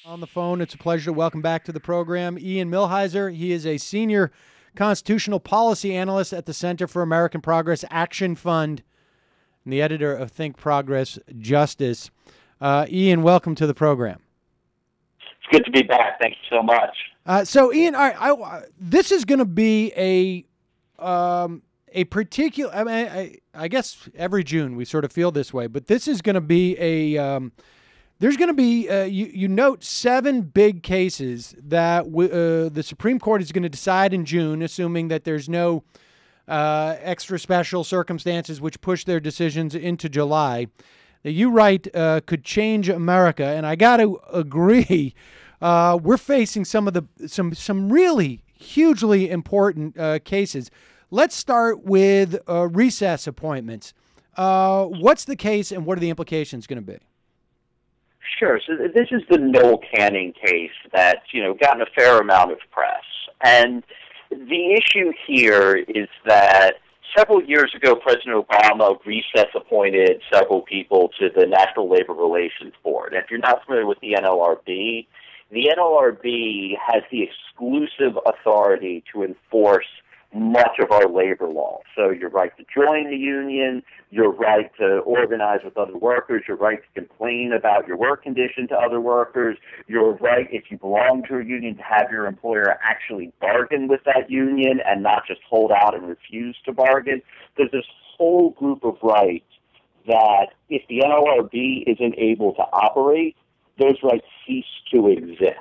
On the phone, it's a pleasure to welcome back to the program Ian Millhiser. He is a Senior Constitutional Policy Analyst at the Center for American Progress Action Fund and the editor of Think Progress Justice. Ian, welcome to the program. It's good to be back. Thank you so much. So, Ian, this is going to be a particular. I mean, I guess every June we sort of feel this way, but this is going to be a. There's going to be, you note 7 big cases that the Supreme Court is going to decide in June, assuming that there's no extra special circumstances which push their decisions into July, that you write could change America. And I got to agree, we're facing some really hugely important cases. Let's start with recess appointments. What's the case and what are the implications going to be? Sure. So this is the Noel Canning case that's, gotten a fair amount of press. And the issue here is that several years ago, President Obama recess appointed several people to the National Labor Relations Board. And if you're not familiar with the NLRB has the exclusive authority to enforce much of our labor law. So your right to join the union, your right to organize with other workers, your right to complain about your work condition to other workers, your right, if you belong to a union, to have your employer actually bargain with that union and not just hold out and refuse to bargain. There's this whole group of rights that if the NLRB isn't able to operate, those rights cease to exist.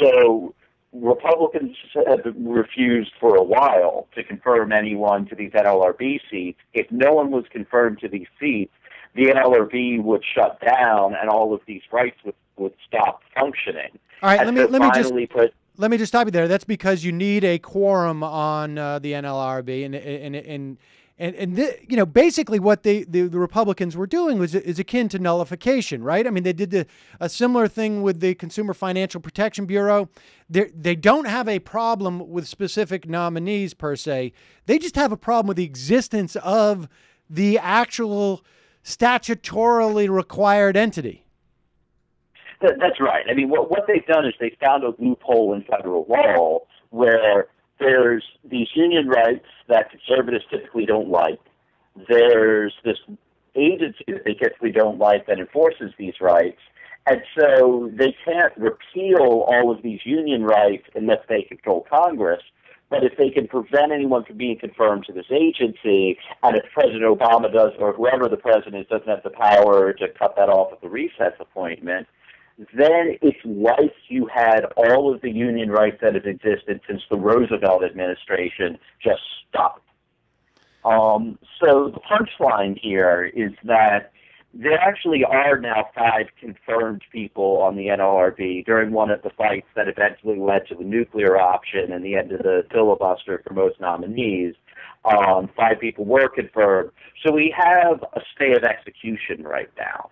So Republicans have refused for a while to confirm anyone to these NLRB seats. If no one was confirmed to these seats, the NLRB would shut down and all of these rights would stop functioning. All right, let me just stop you there. That's because you need a quorum on the NLRB, and basically what the Republicans were doing is akin to nullification, right? I mean, they did a similar thing with the Consumer Financial Protection Bureau. They don't have a problem with specific nominees per se. They just have a problem with the existence of the actual statutorily required entity. That's right. I mean, what they've done is they found a loophole in federal law where there's these union rights that conservatives typically don't like. There's this agency that they typically don't like that enforces these rights. And so they can't repeal all of these union rights unless they control Congress. But if they can prevent anyone from being confirmed to this agency, and if President Obama does, or whoever the president is, doesn't have the power to cut that off at the recess appointment, then it's like you had all of the union rights that have existed since the Roosevelt administration just stopped. So the punchline here is that there actually are now 5 confirmed people on the NLRB during one of the fights that eventually led to the nuclear option and the end of the filibuster for most nominees. 5 people were confirmed. So we have a stay of execution right now.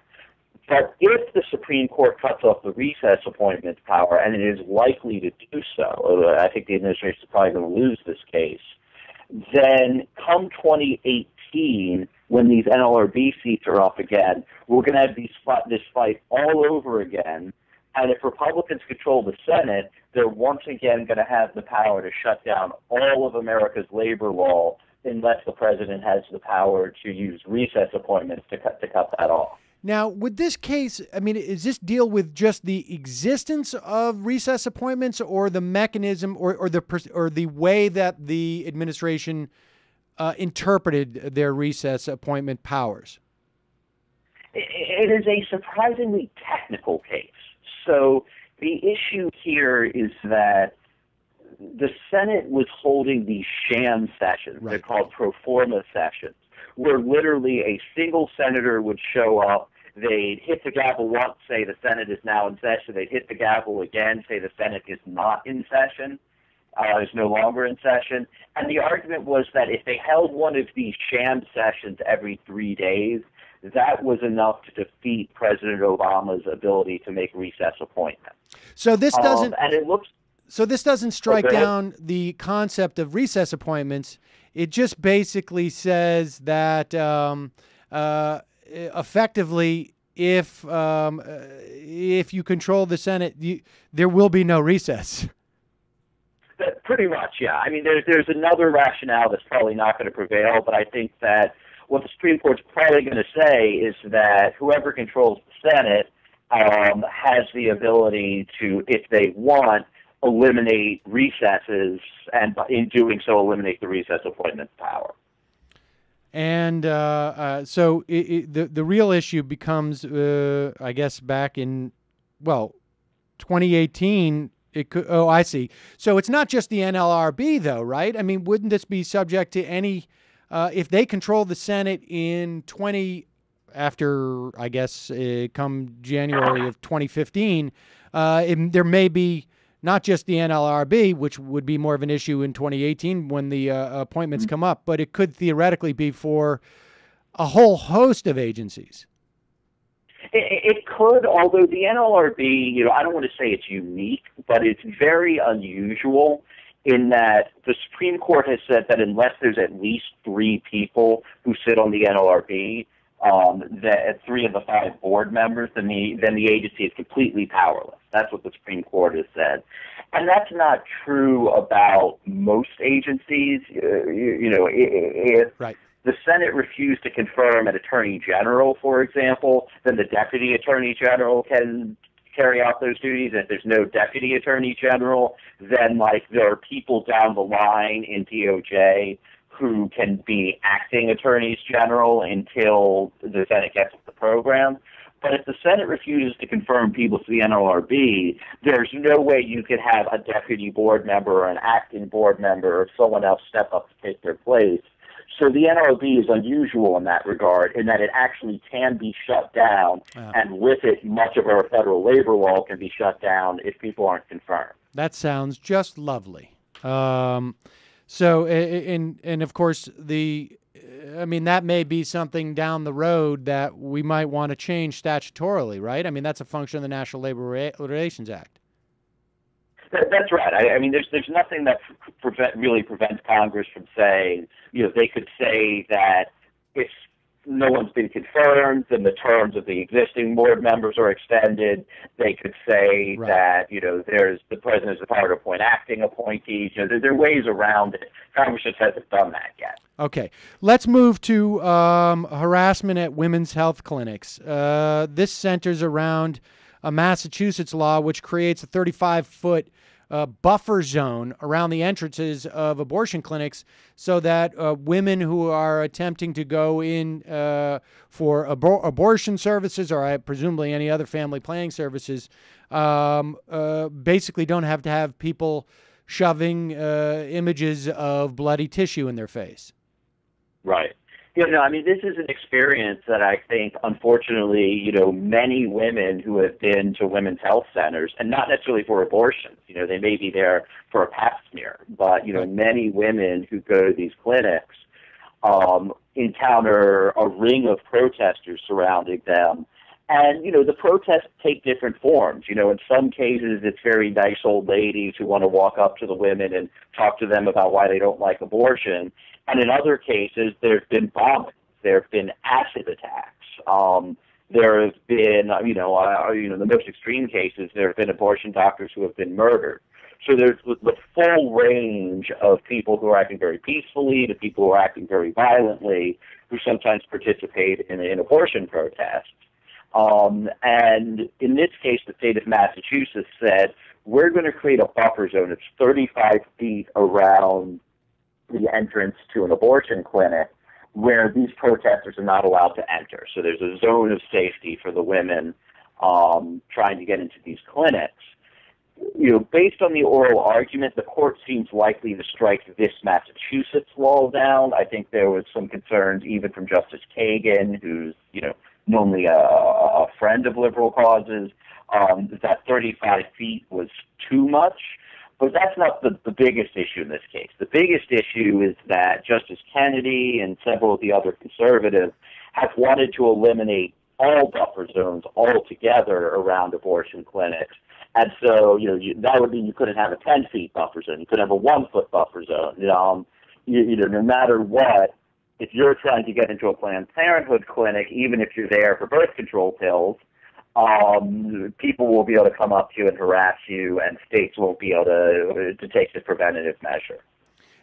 But if the Supreme Court cuts off the recess appointment power, and it is likely to do so, I think the administration is probably going to lose this case, then come 2018, when these NLRB seats are up again, we're going to have this fight all over again. And if Republicans control the Senate, they're once again going to have the power to shut down all of America's labor law unless the president has the power to use recess appointments to cut that off. Now, with this case, I mean, is this deal with just the existence of recess appointments, or the mechanism, or the way that the administration interpreted their recess appointment powers? It is a surprisingly technical case. So the issue here is that the Senate was holding these sham sessions. Right. They're called pro forma sessions, where literally a single senator would show up, they'd hit the gavel once, say the Senate is now in session, they'd hit the gavel again, say the Senate is not in session, is no longer in session. And the argument was that if they held one of these sham sessions every 3 days, that was enough to defeat President Obama's ability to make recess appointments. So this doesn't, and it looks, so this doesn't strike down the concept of recess appointments. It just basically says that effectively, if if you control the Senate, there will be no recess. Pretty much, yeah. I mean, there's another rationale that's probably not going to prevail, but I think that what the Supreme Court's probably going to say is that whoever controls the Senate has the ability to, if they want, eliminate recesses, and in doing so, eliminate the recess appointment power. And so the real issue becomes, I guess, back in, 2018. It could. Oh, I see. So it's not just the NLRB, though, right? I mean, wouldn't this be subject to any? If they control the Senate in after, I guess, come January of 2015, there may be not just the NLRB, which would be more of an issue in 2018 when the appointments come up, but it could theoretically be for a whole host of agencies. It could, although the NLRB, I don't want to say it's unique, but it's very unusual in that the Supreme Court has said that unless there's at least 3 people who sit on the NLRB, that 3 of the 5 board members, then the agency is completely powerless. That's what the Supreme Court has said. And that's not true about most agencies. If right. the Senate refused to confirm an attorney general, for example, then the deputy attorney general can carry out those duties. And if there's no deputy attorney general, then there are people down the line in DOJ who can be acting attorneys general until the Senate gets the program. But if the Senate refuses to confirm people to the NLRB, there's no way you could have a deputy board member or an acting board member or someone else step up to take their place. So the NLRB is unusual in that regard, in that it actually can be shut down, and with it, much of our federal labor law can be shut down if people aren't confirmed. That sounds just lovely. So, and of course, that may be something down the road that we might want to change statutorily, right? I mean, that's a function of the National Labor Relations Act. That's right. I mean, there's nothing that really prevents Congress from saying, they could say that if no one's been confirmed, then the terms of the existing board members are extended. They could say that, there's the president is the power to appoint acting appointees. There are ways around it. Congress just hasn't done that yet. Okay. Let's move to harassment at women's health clinics. This centers around a Massachusetts law which creates a 35-foot buffer zone around the entrances of abortion clinics so that women who are attempting to go in for abortion services or presumably any other family planning services basically don't have to have people shoving images of bloody tissue in their face. Right. This is an experience that I think, unfortunately, many women who have been to women's health centers, and not necessarily for abortions, they may be there for a pap smear, but, many women who go to these clinics encounter a ring of protesters surrounding them. And, the protests take different forms. In some cases, it's very nice old ladies who want to walk up to the women and talk to them about why they don't like abortion. And in other cases, there have been bombings. There have been acid attacks. There have been, the most extreme cases, there have been abortion doctors who have been murdered. So there's the full range of people who are acting very peacefully to people who are acting very violently, who sometimes participate in abortion protests. And in this case, the state of Massachusetts said, we're going to create a buffer zone that's 35 feet around the entrance to an abortion clinic where these protesters are not allowed to enter. So there's a zone of safety for the women trying to get into these clinics. Based on the oral argument, the court seems likely to strike this Massachusetts law down. I think there was some concerns even from Justice Kagan, who's, normally a friend of liberal causes, that 35 feet was too much. But that's not the biggest issue in this case. The biggest issue is that Justice Kennedy and several of the other conservatives have wanted to eliminate all buffer zones altogether around abortion clinics. And so, that would mean you couldn't have a 10-feet buffer zone. You couldn't have a 1-foot buffer zone. No matter what, if you're trying to get into a Planned Parenthood clinic, even if you're there for birth control pills, people will be able to come up to you and harass you, and states won't be able to take the preventative measure.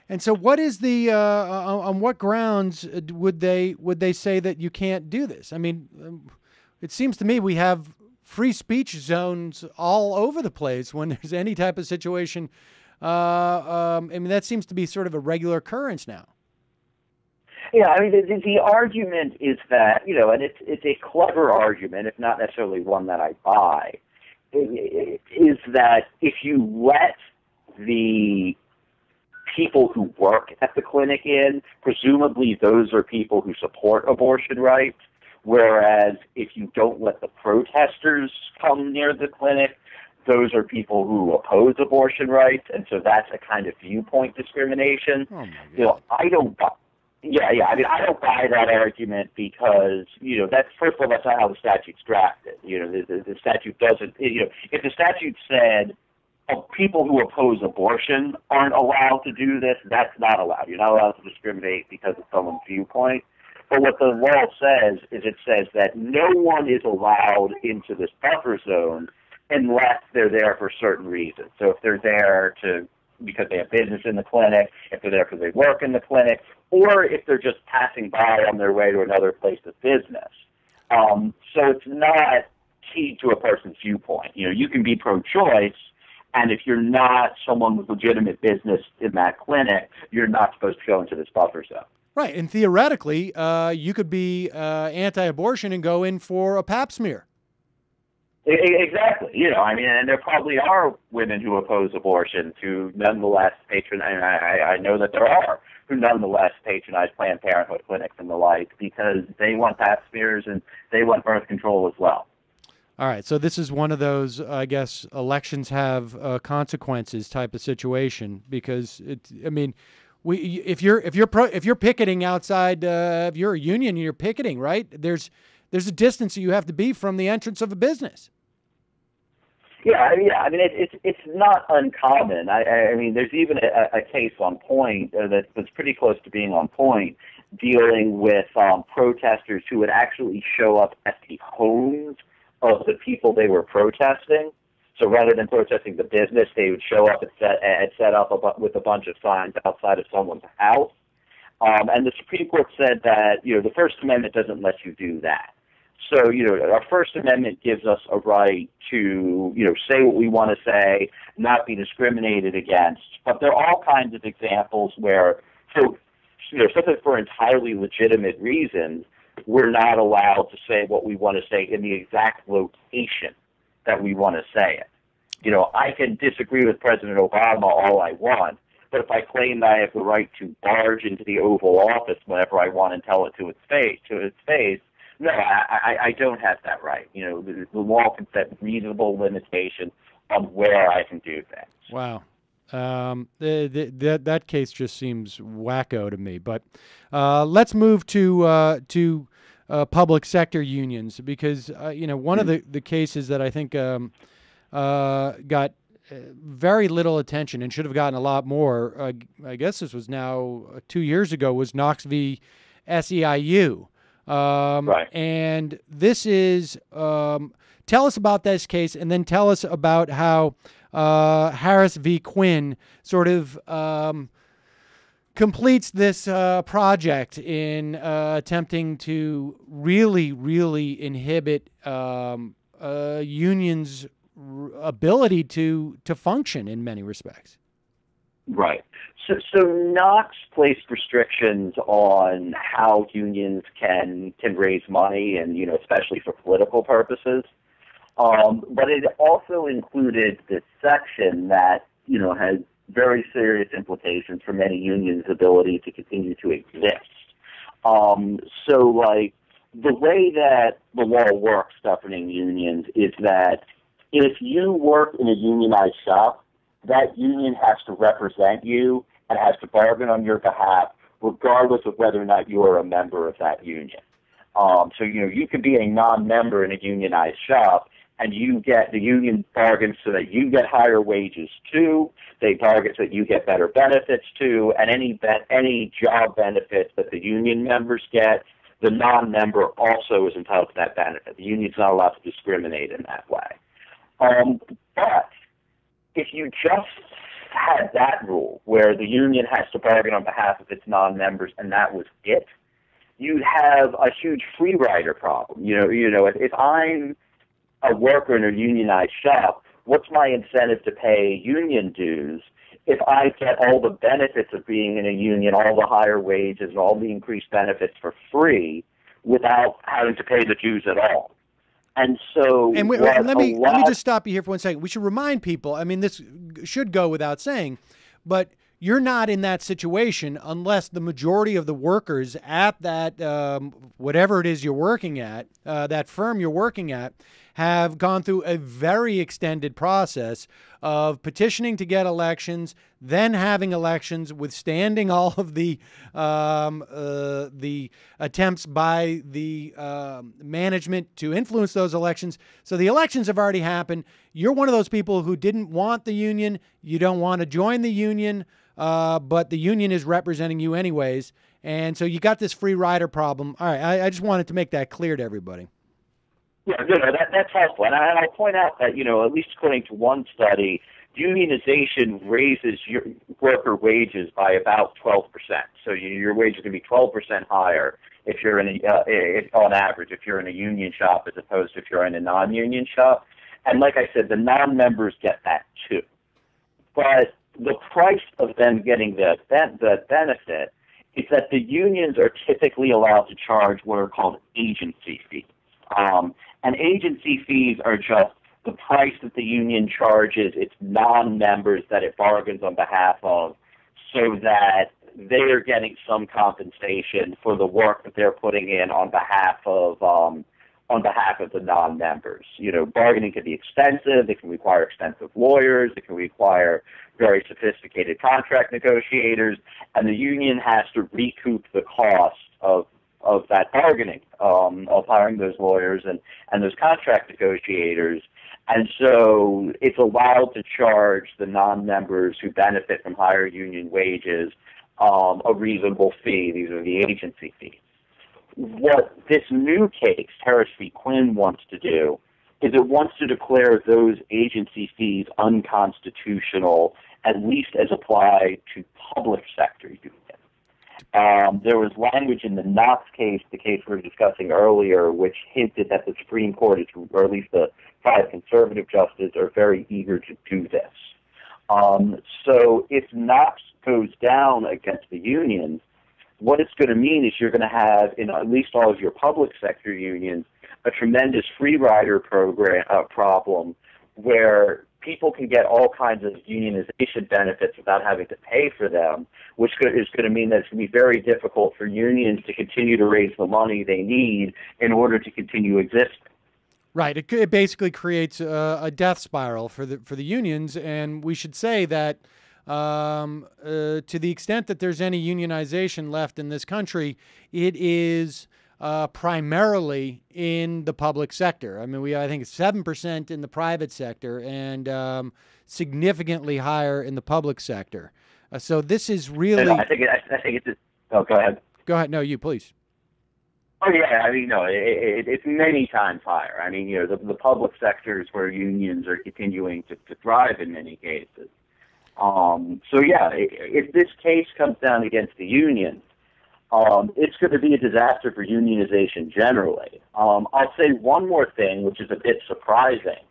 And so, what is the on what grounds would they say that you can't do this? I mean, it seems to me we have free speech zones all over the place when there's any type of situation. I mean, that seems to be sort of a regular occurrence now. Yeah, I mean, the argument is that, and it's a clever argument, if not necessarily one that I buy, is that if you let the people who work at the clinic in, presumably those are people who support abortion rights, whereas if you don't let the protesters come near the clinic, those are people who oppose abortion rights, and so that's a kind of viewpoint discrimination. Oh my God. I don't buy. Yeah. I mean, I don't buy that argument because, that's, first of all, that's not how the statute's drafted. The statute doesn't, if the statute said people who oppose abortion aren't allowed to do this, that's not allowed. You're not allowed to discriminate because of someone's viewpoint. But what the law says is it says that no one is allowed into this buffer zone unless they're there for certain reasons. So if they're there because they have business in the clinic, if they're there because they work in the clinic, or if they're just passing by on their way to another place of business. So it's not key to a person's viewpoint. You can be pro-choice, and if you're not someone with legitimate business in that clinic, you're not supposed to go into this buffer zone. Right, and theoretically, you could be anti-abortion and go in for a pap smear. Exactly. And there probably are women who oppose abortion who nonetheless patronize, I know that there are, who nonetheless patronize Planned Parenthood clinics and the like because they want pap smears and they want birth control as well. All right, so this is one of those, I guess, elections have consequences type of situation because if you're picketing outside, if you're a union and you're picketing, right? There's a distance you have to be from the entrance of a business. Yeah, I mean, it's not uncommon. I mean, there's even a case on point that's pretty close to being on point, dealing with protesters who would actually show up at the homes of the people they were protesting. So rather than protesting the business, they would show up and set up with a bunch of signs outside of someone's house. And the Supreme Court said that the First Amendment doesn't let you do that. So, our First Amendment gives us a right to, say what we want to say, not be discriminated against. But there are all kinds of examples where, something for entirely legitimate reasons, we're not allowed to say what we want to say in the exact location that we want to say it. I can disagree with President Obama all I want, but if I claim that I have the right to barge into the Oval Office whenever I want and tell it to its face, no, I don't have that right. The law can set reasonable limitations on where I can do things. Wow. That case just seems wacko to me. But let's move to public sector unions because, one of the cases that I think got very little attention and should have gotten a lot more, I guess this was now 2 years ago, was Knox v. SEIU. Right. And this is, tell us about this case and then tell us about how Harris v. Quinn sort of completes this project in attempting to really inhibit unions' ability to function in many respects. Right. So Knox placed restrictions on how unions can raise money, and especially for political purposes. But it also included this section that has very serious implications for many unions' ability to continue to exist. So, like, the way that the law works governing unions is that if you work in a unionized shop, that union has to represent you and has to bargain on your behalf, regardless of whether or not you are a member of that union. So, you can be a non-member in a unionized shop, and the union bargains so that you get higher wages too. They bargain so that you get better benefits too, and any job benefits that the union members get, the non-member also is entitled to that benefit. The union's not allowed to discriminate in that way. But if you just had that rule where the union has to bargain on behalf of its non-members and that was it, you'd have a huge free rider problem. If I'm a worker in a unionized shop, what's my incentive to pay union dues if I get all the benefits of being in a union, all the higher wages and all the increased benefits for free without having to pay the dues at all? And so, and let me just stop you here for 1 second. We should remind people, I mean, this should go without saying, but you're not in that situation unless the majority of the workers at that, whatever it is you're working at, that firm you're working at, have gone through a very extended process of petitioning to get elections, then having elections, withstanding all of the attempts by the management to influence those elections. So the elections have already happened. You're one of those people who didn't want the union. You don't want to join the union, but the union is representing you anyways. And so you got this free rider problem. All right, I just wanted to make that clear to everybody. Yeah, that's helpful. And I'll point out that, at least according to one study, unionization raises your worker wages by about 12%. So your wage is going to be 12% higher if you're on average, if you're in a union shop as opposed to if you're in a non-union shop. And like I said, the non-members get that too. But the price of them getting the benefit is that the unions are typically allowed to charge what are called agency fees. And agency fees are just the price that the union charges its non-members that it bargains on behalf of, so that they are getting some compensation for the work that they're putting in on behalf of the non-members. Bargaining can be expensive. It can require expensive lawyers. It can require very sophisticated contract negotiators, and the union has to recoup the cost of that bargaining, of hiring those lawyers and those contract negotiators. And so it's allowed to charge the non-members who benefit from higher union wages a reasonable fee. These are the agency fees. What this new case, Harris v. Quinn, wants to do is it wants to declare those agency fees unconstitutional, at least as applied to public sector unions. There was language in the Knox case, the case we were discussing earlier, which hinted that the Supreme Court, or at least the 5 conservative justices, are very eager to do this. So if Knox goes down against the unions, what it's going to mean is you're going to have, in at least all of your public sector unions, a tremendous free rider problem where people can get all kinds of unionization benefits without having to pay for them, which is going to mean that it's going to be very difficult for unions to continue to raise the money they need in order to continue existing. Right. It basically creates a death spiral for the unions, and we should say that to the extent that there's any unionization left in this country, it is primarily in the public sector. I mean, I think it's 7% in the private sector and significantly higher in the public sector. So this is really. I think it's. Oh, go ahead. Go ahead. No, you please. Oh yeah, I mean, no, it's many times higher. I mean, the public sector is where unions are continuing to thrive in many cases. So yeah, if this case comes down against the unions, it's going to be a disaster for unionization generally. I'll say one more thing, which is a bit surprising,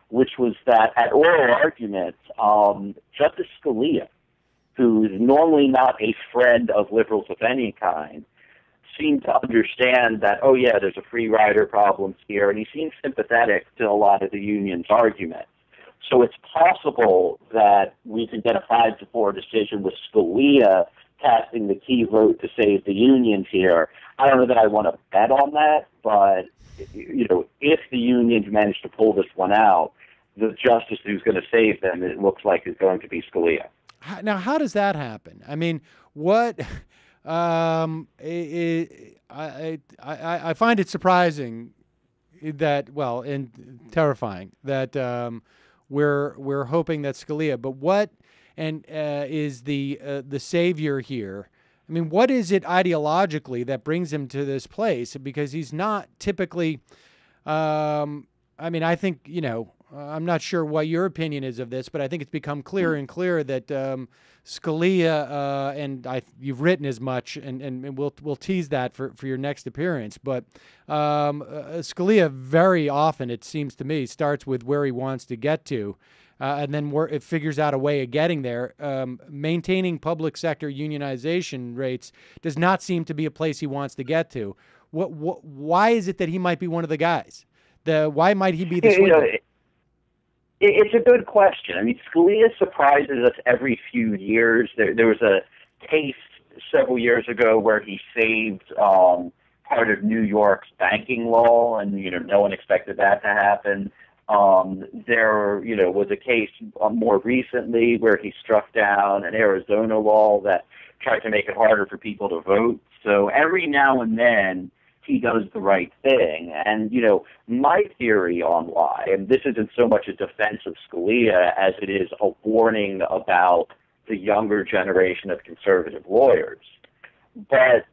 which was that at oral arguments, Justice Scalia, who's normally not a friend of liberals of any kind, seemed to understand that, oh yeah, there's a free rider problem here, and he seemed sympathetic to a lot of the union's arguments. So it's possible that we could get a 5-4 decision with Scalia casting the key vote to save the unions here. I don't know that I want to bet on that, but if the unions manage to pull this one out, the justice who's going to save them, it looks like, is going to be Scalia. Now, how does that happen? I mean, what? I find it surprising that, well, and terrifying that we're hoping that Scalia. But what is the savior here? I I mean, what is it ideologically that brings him to this place? Because he's not typically, I mean, I think, I'm not sure what your opinion is of this, but I think it's become clearer and clearer that Scalia, and you've written as much, and we'll tease that for your next appearance, but Scalia very often, it seems to me, starts with where he wants to get to, and then it figures out a way of getting there. Maintaining public sector unionization rates does not seem to be a place he wants to get to. Why is it that he might be one of the guys? Why might he be the sweeper? It's a good question. I mean, Scalia surprises us every few years. There was a case several years ago where he saved part of New York's banking law, and no one expected that to happen. There was a case more recently where he struck down an Arizona law that tried to make it harder for people to vote. So every now and then he does the right thing. And, my theory on why, and this isn't so much a defense of Scalia as it is a warning about the younger generation of conservative lawyers. But,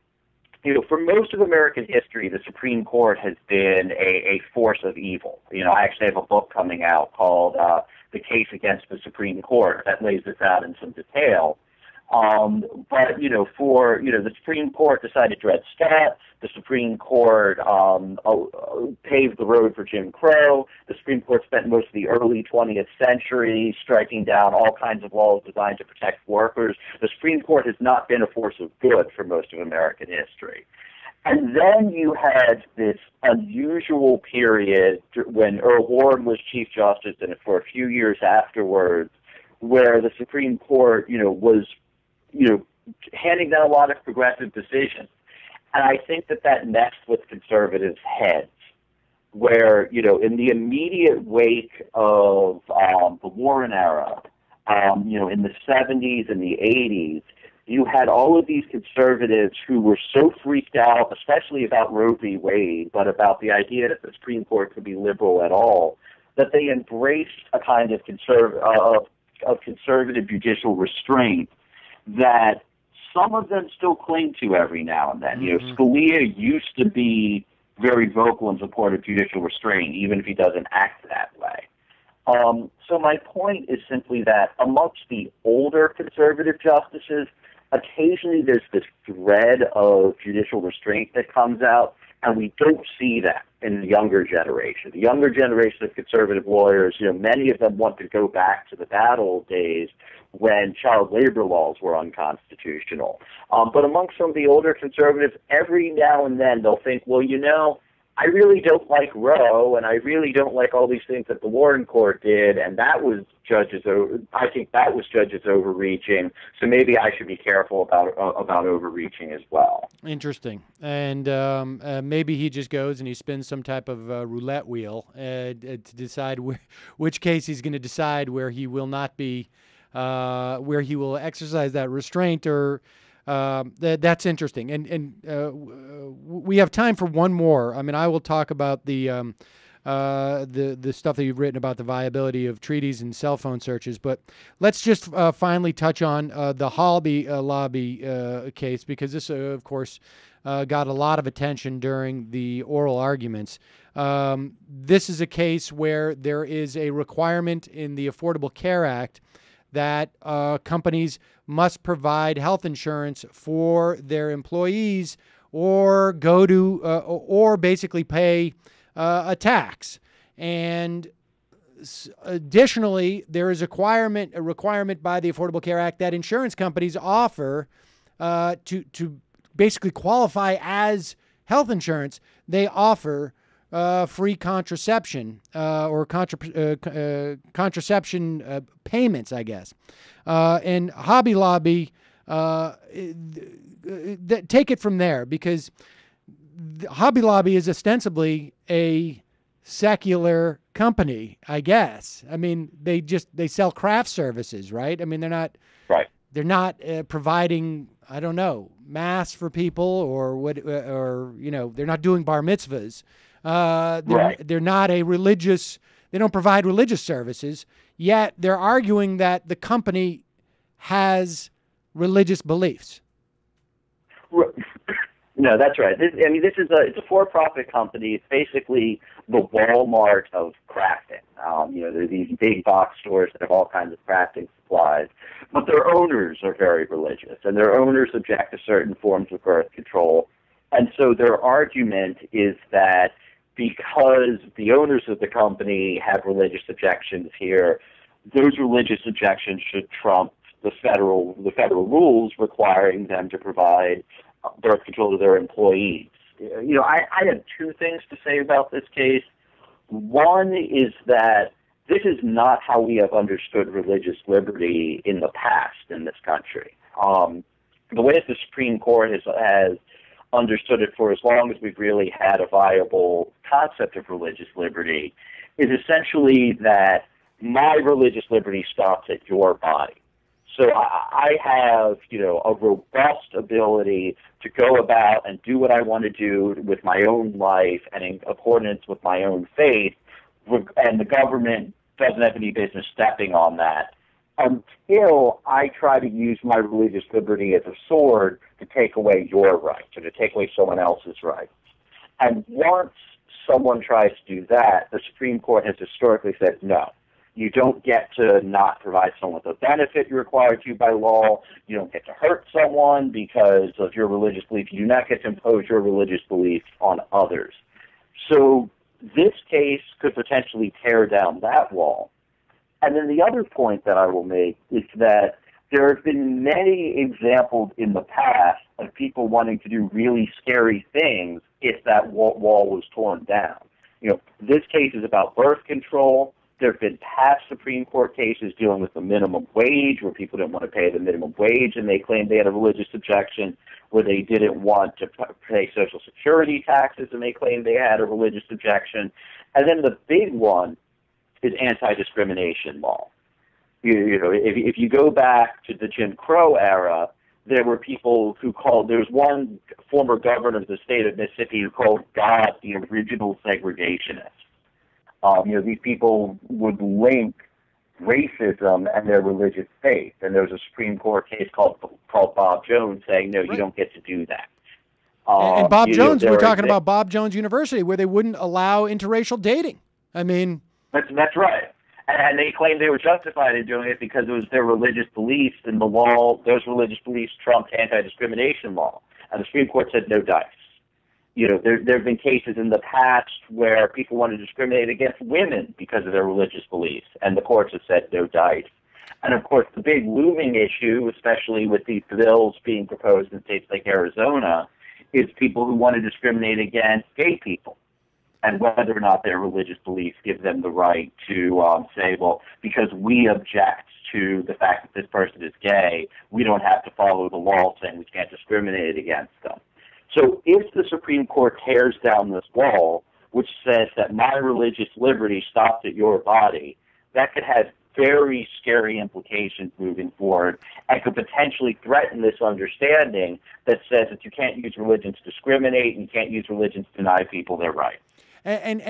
for most of American history, the Supreme Court has been a force of evil. I actually have a book coming out called The Case Against the Supreme Court that lays this out in some detail. But, the Supreme Court decided Dred Scott. The Supreme Court paved the road for Jim Crow. The Supreme Court spent most of the early 20th century striking down all kinds of laws designed to protect workers. The Supreme Court has not been a force of good for most of American history. And then you had this unusual period when Earl Warren was Chief Justice, and for a few years afterwards, where the Supreme Court, was handing down a lot of progressive decisions. And I think that messed with conservatives' heads, where, in the immediate wake of the Warren era, in the 70s and the 80s, you had all of these conservatives who were so freaked out, especially about Roe v. Wade, but about the idea that the Supreme Court could be liberal at all, that they embraced a kind of conservative judicial restraint that some of them still cling to every now and then. Scalia used to be very vocal in support of judicial restraint, even if he doesn't act that way. So my point is simply that amongst the older conservative justices, occasionally there's this thread of judicial restraint that comes out, and we don't see that in the younger generation. The younger generation of conservative lawyers, many of them want to go back to the bad old days when child labor laws were unconstitutional. But among some of the older conservatives, every now and then they'll think, well, I really don't like Roe, and I really don't like all these things that the Warren Court did, and I think that was judges overreaching, so maybe I should be careful about overreaching as well. Interesting. And maybe he just goes and he spins some type of roulette wheel to decide which case he's going to decide where he will not be, where he will exercise that restraint, or that's interesting. And we have time for one more. I mean, I will talk about the stuff that you've written about the viability of treaties and cell phone searches, but let's just finally touch on the Hobby Lobby case, because this, of course, got a lot of attention during the oral arguments. This is a case where there is a requirement in the Affordable Care Act that companies must provide health insurance for their employees, or go to, or basically pay a tax. And additionally, there is a requirement by the Affordable Care Act that insurance companies offer to basically qualify as health insurance. They offer free contraception or contraception payments, I guess. And Hobby Lobby, take it from there, because Hobby Lobby is ostensibly a secular company, I guess. I mean, they sell craft services, right? I mean, they're not providing, I don't know, mass for people, or what, or they're not doing bar mitzvahs. They're not a religious. They don't provide religious services. Yet they're arguing that the company has religious beliefs. No, that's right. This is it's a for-profit company. It's basically the Walmart of crafting. There are these big box stores that have all kinds of crafting supplies, but their owners are very religious, and their owners object to certain forms of birth control. And so their argument is that because the owners of the company have religious objections here, those religious objections should trump the federal rules requiring them to provide birth control to their employees. I have two things to say about this case. One is that this is not how we have understood religious liberty in the past in this country. The way that the Supreme Court has understood it for as long as we've really had a viable concept of religious liberty is essentially that my religious liberty stops at your body. So I have, a robust ability to go about and do what I want to do with my own life and in accordance with my own faith, and the government doesn't have any business stepping on that until I try to use my religious liberty as a sword to take away your rights or to take away someone else's rights. And once someone tries to do that, the Supreme Court has historically said no. You don't get to not provide someone with a benefit required to you by law. You don't get to hurt someone because of your religious belief. You do not get to impose your religious beliefs on others. So this case could potentially tear down that wall. And then the other point that I will make is that there have been many examples in the past of people wanting to do really scary things if that wall was torn down. This case is about birth control. There have been past Supreme Court cases dealing with the minimum wage where people didn't want to pay the minimum wage and they claimed they had a religious objection, where they didn't want to pay Social Security taxes and they claimed they had a religious objection. And then the big one is anti-discrimination law. If you go back to the Jim Crow era, there were people who there was one former governor of the state of Mississippi who called God the original segregationist. These people would link racism and their religious faith. And there was a Supreme Court case called Bob Jones saying, no, you don't get to do that. And Bob Jones, we're talking about Bob Jones University, where they wouldn't allow interracial dating. That's right. And they claimed they were justified in doing it because it was their religious beliefs, and the law, those religious beliefs trumped anti-discrimination law. And the Supreme Court said no dice. There have been cases in the past where people wanted to discriminate against women because of their religious beliefs, and the courts have said no dice. And, of course, the big looming issue, especially with these bills being proposed in states like Arizona, is people who want to discriminate against gay people and whether or not their religious beliefs give them the right to say, well, because we object to the fact that this person is gay, we don't have to follow the law saying we can't discriminate against them. So if the Supreme Court tears down this wall, which says that my religious liberty stops at your body, that could have very scary implications moving forward and could potentially threaten this understanding that says that you can't use religion to discriminate and you can't use religion to deny people their rights. And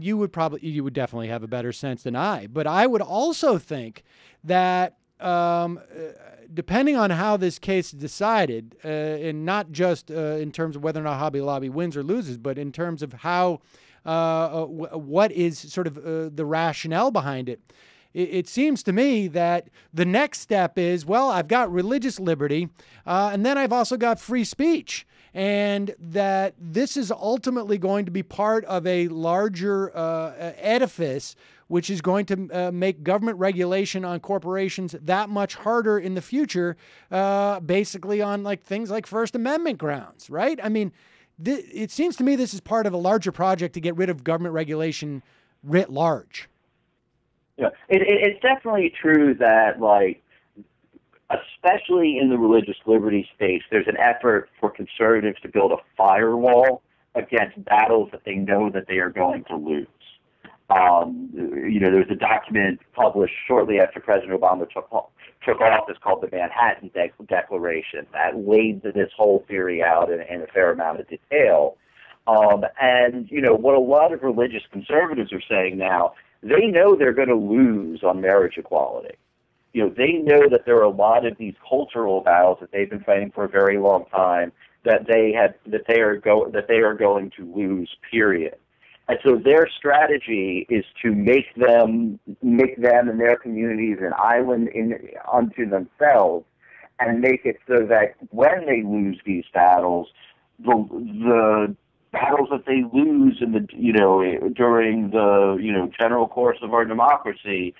you would definitely have a better sense than I, but I would also think that depending on how this case is decided, and not just in terms of whether or not Hobby Lobby wins or loses, but in terms of how what is sort of the rationale behind it, it seems to me that the next step is, well, I've got religious liberty, and then I've also got free speech. And that this is ultimately going to be part of a larger edifice, which is going to make government regulation on corporations that much harder in the future, basically on things like First Amendment grounds, right? It seems to me this is part of a larger project to get rid of government regulation writ large. Yeah, it's definitely true that, especially in the religious liberty space, there's an effort for conservatives to build a firewall against battles that they know that they are going to lose. There was a document published shortly after President Obama took office called the Manhattan Declaration that laid this whole theory out in a fair amount of detail. What a lot of religious conservatives are saying now, they know they're going to lose on marriage equality. they know that there are a lot of these cultural battles that they've been fighting for a very long time that they are going to lose. Period. And so their strategy is to make them and their communities an island unto themselves, and make it so that when they lose these battles, the battles that they lose in the during the general course of our democracy,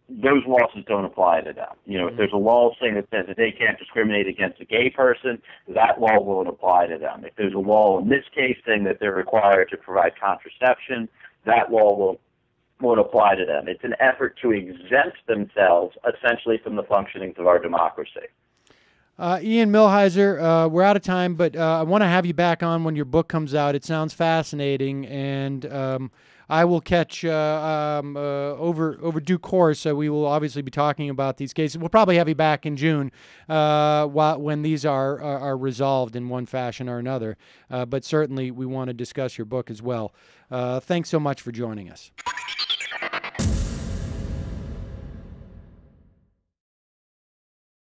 those losses don't apply to them. If there's a law saying that says that they can't discriminate against a gay person, that law won't apply to them. If there's a law in this case saying that they're required to provide contraception, that law won't apply to them. It's an effort to exempt themselves essentially from the functionings of our democracy. Ian Millhiser, we're out of time, but I want to have you back on when your book comes out. It sounds fascinating, and I will catch over due course. We will obviously be talking about these cases. We'll probably have you back in June when these are resolved in one fashion or another. But certainly we want to discuss your book as well. Thanks so much for joining us.